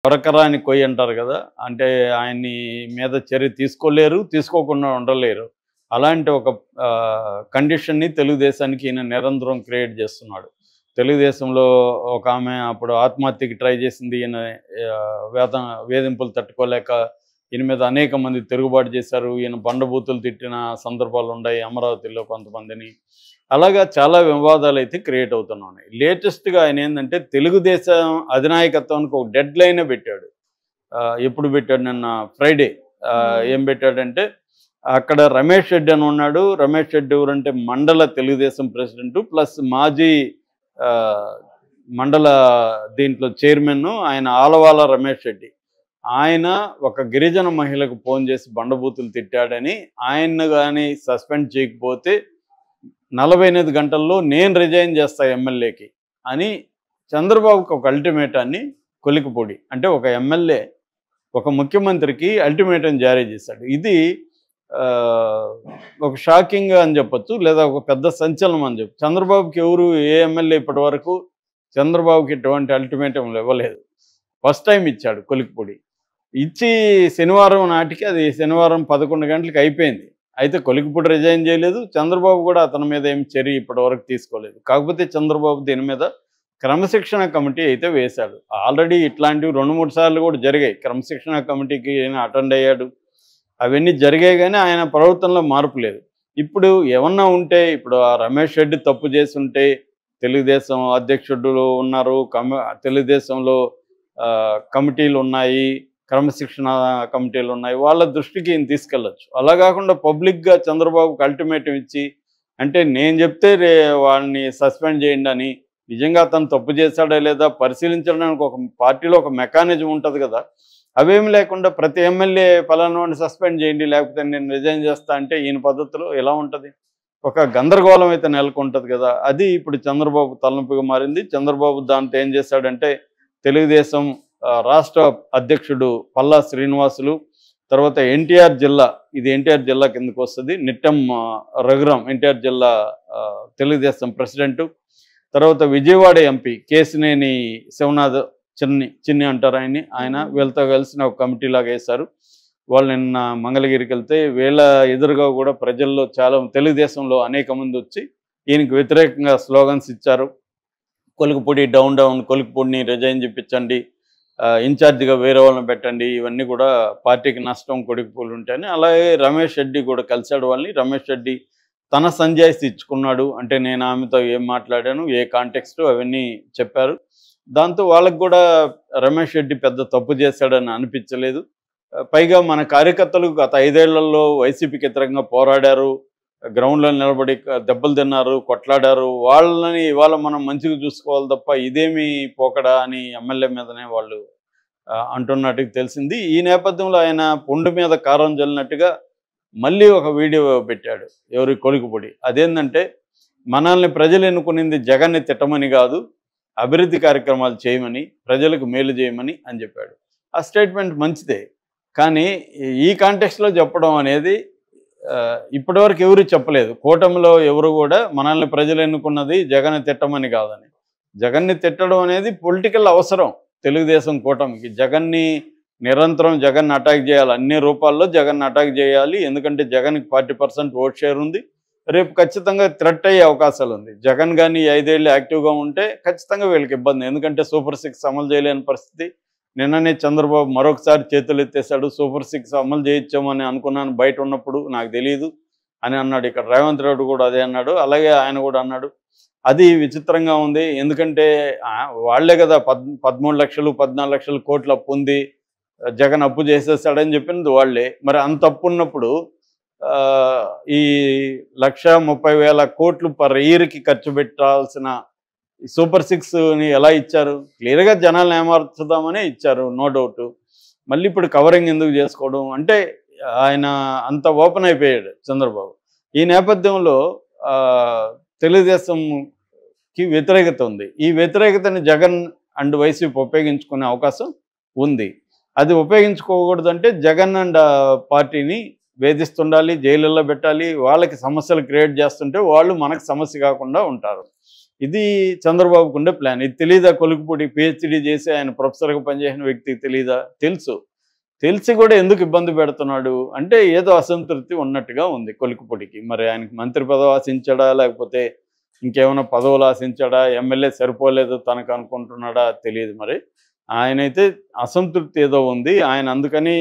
కొరకరాని కొయ్యి అంటారు కదా! అంటే ఆయన్ని మీద చర్య తీసుకోలేరు, తీసుకోకుండా ఉండలేరు. అలాంటి ఒక కండిషన్‌ని తెలుగుదేశానికి ఈయన నిరంతరం క్రియేట్ చేస్తున్నాడు. తెలుగుదేశంలో ఒక ఆమె అప్పుడు ఆత్మహత్యకి ట్రై చేసింది. ఈయన వేధింపులు తట్టుకోలేక ఈయన మీద అనేక మంది తిరుగుబాటు చేశారు. ఈయన బండబూతులు తిట్టిన సందర్భాలున్నాయి అమరావతిలో కొంతమందిని. అలాగా చాలా వివాదాలైతే క్రియేట్ అవుతున్నాయి. లేటెస్ట్‌గా ఆయన ఏందంటే తెలుగుదేశం అధినాయకత్వానికి ఒక డెడ్‌లైనే పెట్టాడు. ఎప్పుడు పెట్టాడు? నిన్న ఫ్రైడే. ఏం పెట్టాడంటే అక్కడ రమేష్ రెడ్డి అని ఉన్నాడు. రమేష్ రెడ్డి ఎవరంటే మండల తెలుగుదేశం ప్రెసిడెంటు ప్లస్ మాజీ మండల దీంట్లో చైర్మన్ ఆయన ఆలవాల రమేష్ రెడ్డి. ఆయన ఒక గిరిజన మహిళకు ఫోన్ చేసి బండబూతులు తిట్టాడని ఆయన్ను కానీ సస్పెండ్ చేయకపోతే 48 గంటల్లో నేను రిజైన్ చేస్తా ఎమ్మెల్యేకి అని చంద్రబాబుకి ఒక అల్టిమేటాన్ని కొలికిపూడి అంటే ఒక ఎమ్మెల్యే ఒక ముఖ్యమంత్రికి అల్టిమేటం జారీ చేశాడు. ఇది ఒక షాకింగ్ అని చెప్పొచ్చు, లేదా ఒక పెద్ద సంచలనం అని చెప్పు. చంద్రబాబుకి ఎవరు ఏ ఎమ్మెల్యే ఇప్పటి వరకు చంద్రబాబుకి ఎటువంటి అల్టిమేటంలు ఇవ్వలేదు. ఫస్ట్ టైం ఇచ్చాడు కొలికిపూడి. ఇచ్చి శనివారం నాటికి అది శనివారం 11 గంటలకు అయిపోయింది. అయితే కొలికిపూడి రిజైన్ చేయలేదు. చంద్రబాబు కూడా అతని మీద ఏం చర్య ఇప్పటి వరకు తీసుకోలేదు. కాకపోతే చంద్రబాబు దీని మీద క్రమశిక్షణ కమిటీ అయితే వేశాడు. ఆల్రెడీ ఇట్లాంటివి 2-3 సార్లు కూడా జరిగాయి. క్రమశిక్షణ కమిటీకి ఆయన అటెండ్ అయ్యాడు. అవన్నీ జరిగాయి కానీ ఆయన ప్రవర్తనలో మార్పు లేదు. ఇప్పుడు ఏమన్నా ఉంటే ఇప్పుడు ఆ రమేష్ రెడ్డి తప్పు చేసి ఉంటే తెలుగుదేశం అధ్యక్షుడు ఉన్నారు, తెలుగుదేశంలో కమిటీలు ఉన్నాయి, క్రమశిక్షణ కమిటీలు ఉన్నాయి, వాళ్ళ దృష్టికి ఈయన తీసుకెళ్ళచ్చు. అలా కాకుండా పబ్లిక్గా చంద్రబాబుకి అల్టిమేటం ఇచ్చి అంటే నేను చెప్తే వాళ్ళని సస్పెండ్ చేయండి అని నిజంగా అతను తప్పు చేశాడా లేదా పరిశీలించడానికి ఒక పార్టీలో ఒక మెకానిజం ఉంటుంది కదా, అవేమి లేకుండా ప్రతి ఎమ్మెల్యే పలానాని సస్పెండ్ చేయండి లేకపోతే నేను రిజైన్ చేస్తా అంటే ఈయన పద్ధతిలో ఎలా ఉంటుంది? ఒక గందరగోళం అయితే నెలకొంటుంది కదా. అది ఇప్పుడు చంద్రబాబు తలనొప్పిగా మారింది. చంద్రబాబు దాంతో ఏం చేశాడంటే తెలుగుదేశం రాష్ట్ర అధ్యక్షుడు పల్లా శ్రీనివాసులు, తర్వాత ఎన్టీఆర్ జిల్లా, ఇది ఎన్టీఆర్ జిల్లా కిందకు వస్తుంది, నిట్టం రఘురాం ఎన్టీఆర్ జిల్లా తెలుగుదేశం ప్రెసిడెంటు, తర్వాత విజయవాడ ఎంపీ కేసినేని శివనాథ్ చిన్ని అంటారు ఆయన వీళ్ళతో కలిసిన ఒక కమిటీ లాగా వేశారు. వాళ్ళు నిన్న మంగళగిరికి వెళ్తే వీళ్ళ ఎదురుగా కూడా ప్రజల్లో చాలా తెలుగుదేశంలో అనేక మంది వచ్చి ఈయనకి వ్యతిరేకంగా స్లోగన్స్ ఇచ్చారు. కొలికిపూడి డౌన్ డౌన్, కొలికిపూడిని రిజైన్ చేయించండి, ఇన్ఛార్జిగా వేరే వాళ్ళని పెట్టండి, ఇవన్నీ కూడా పార్టీకి నష్టం కొలికిపూడి ఉంటాయని. అలాగే రమేష్ రెడ్డి కూడా కలిశాడు వాళ్ళని. రమేష్ రెడ్డి తన సంజాయిషి ఇచ్చుకున్నాడు. అంటే నేను ఆమెతో ఏం మాట్లాడాను, ఏ కాంటెక్స్ట్ అవన్నీ చెప్పారు. దాంతో వాళ్ళకు కూడా రమేష్ రెడ్డి పెద్ద తప్పు చేశాడని అనిపించలేదు. పైగా మన కార్యకర్తలు గత 5 ఏళ్లలో వైసీపీకి వ్యతిరేకంగా పోరాడారు, గ్రౌండ్లో నిలబడి దెబ్బలు తిన్నారు, కొట్లాడారు. వాళ్ళని ఇవాళ మనం మంచిగా చూసుకోవాలి తప్ప ఇదేమి పోకడా అని ఎమ్మెల్యే మీదనే వాళ్ళు అంటున్నట్టుగా తెలిసింది. ఈ నేపథ్యంలో ఆయన పుండు మీద కారం జల్లినట్టుగా మళ్ళీ ఒక వీడియో పెట్టాడు. ఎవరి కొలికిపూడి. అదేంటంటే మనల్ని ప్రజలు ఎన్నుకునింది జగన్ని తిట్టమని కాదు, అభివృద్ధి కార్యక్రమాలు చేయమని, ప్రజలకు మేలు చేయమని అని చెప్పాడు. ఆ స్టేట్మెంట్ మంచిదే, కానీ ఈ కాంటెక్స్ట్లో చెప్పడం అనేది ఇప్పటివరకు ఎవరు చెప్పలేదు. కూటమిలో ఎవరు కూడా మనల్ని ప్రజలు ఎన్నుకున్నది జగన్ని తిట్టమని కాదని. జగన్ని తిట్టడం అనేది పొలిటికల్ అవసరం తెలుగుదేశం కూటమికి. జగన్ని నిరంతరం జగన్ అటాక్ చేయాలి, అన్ని రూపాల్లో జగన్ అటాక్ చేయాలి. ఎందుకంటే జగన్కి 40% ఓట్ షేర్ ఉంది. రేపు ఖచ్చితంగా థ్రెట్ అయ్యే అవకాశాలు ఉంది. జగన్ కానీ 5 ఏళ్ళు యాక్టివ్గా ఉంటే ఖచ్చితంగా వీళ్ళకి ఇబ్బంది. ఎందుకంటే సూపర్ 6 అమలు చేయలేని పరిస్థితి. నిన్ననే చంద్రబాబు మరొకసారి చేతులు ఎత్తేసాడు. సూపర్ 6 అమలు చేయించామని అనుకున్నాను బయట ఉన్నప్పుడు, నాకు తెలియదు అని అన్నాడు. ఇక్కడ రేవంత్ రెడ్డి కూడా అదే అన్నాడు. అలాగే ఆయన కూడా అన్నాడు. అది విచిత్రంగా ఉంది. ఎందుకంటే వాళ్లే కదా 13 లక్షలు 14 లక్షల కోట్ల అప్పు ఉంది, జగన్ అప్పు చేసేసాడని చెప్పింది వాళ్లే. మరి అంత అప్పు ఉన్నప్పుడు ఈ 1,30,000 కోట్లు పర్ ఇయర్కి ఖర్చు పెట్టాల్సిన సూపర్ 6ని ఎలా ఇచ్చారు? క్లియర్గా జనాలను ఏమార్చుదామనే ఇచ్చారు, నో డౌట్. మళ్ళీ ఇప్పుడు కవరింగ్ ఎందుకు చేసుకోవడం అంటే ఆయన అంత ఓపెన్ అయిపోయాడు చంద్రబాబు. ఈ నేపథ్యంలో తెలుగుదేశంకి వ్యతిరేకత ఉంది. ఈ వ్యతిరేకతని జగన్ అండ్ వైసీపీ ఉపయోగించుకునే అవకాశం ఉంది. అది ఉపయోగించుకోకూడదంటే జగన్ అండ్ పార్టీని వేధిస్తుండాలి, జైలుల్లో పెట్టాలి. వాళ్ళకి సమస్యలు క్రియేట్ చేస్తుంటే వాళ్ళు మనకు సమస్య కాకుండా ఉంటారు. ఇది చంద్రబాబుకు ఉండే ప్లాన్. ఇది తెలీదా కొలిక్పూడి పీహెచ్డీ చేసి ఆయన ప్రొఫెసర్‌గా పనిచేసిన వ్యక్తికి తెలీదా? తెలుసు. తెలిసి కూడా ఎందుకు ఇబ్బంది పెడుతున్నాడు? అంటే ఏదో అసంతృప్తి ఉన్నట్టుగా ఉంది కొలిక్పూడికి. మరి ఆయనకి మంత్రి పదవి ఆశించాడా? లేకపోతే ఇంకేమైనా పదవులు ఆశించాడా? ఎమ్మెల్యే సరిపోలేదు తనకు అనుకుంటున్నాడా? తెలీదు మరి. ఆయనైతే అసంతృప్తి ఏదో ఉంది. ఆయన అందుకని